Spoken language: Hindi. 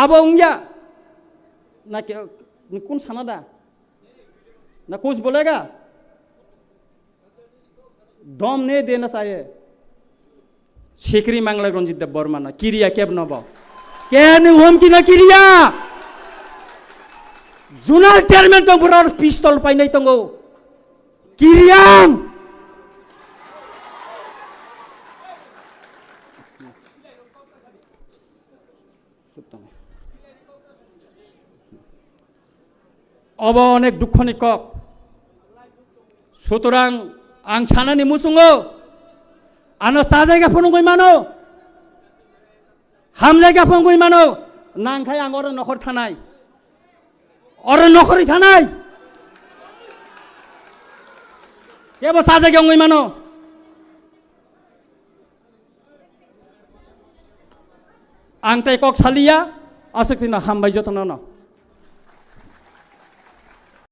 अब उंगिया ना क्या कौन सनादा ना कुछ बोलेगा दम नहीं देना चाहिए शेखरी मांगला रंजित देव बर्मा ना किरिया केब नबो क्या हम की ना किरिया जुनाल टेरमेंट तो बुरा पिस्तौल पाई नहीं तंगो किरियाम अब अनेक दुखनि कप सुतरां आं सानानि मुसुङो आनो साजायगा फुनुगै मानो हामजायगा फुनुगै मानो नांखाय आं अर नखर थानाय अर नखरि थानाय केबो साजायगा गै मानो आं तै कक सालिया आसक्तिना हामबाय जतन न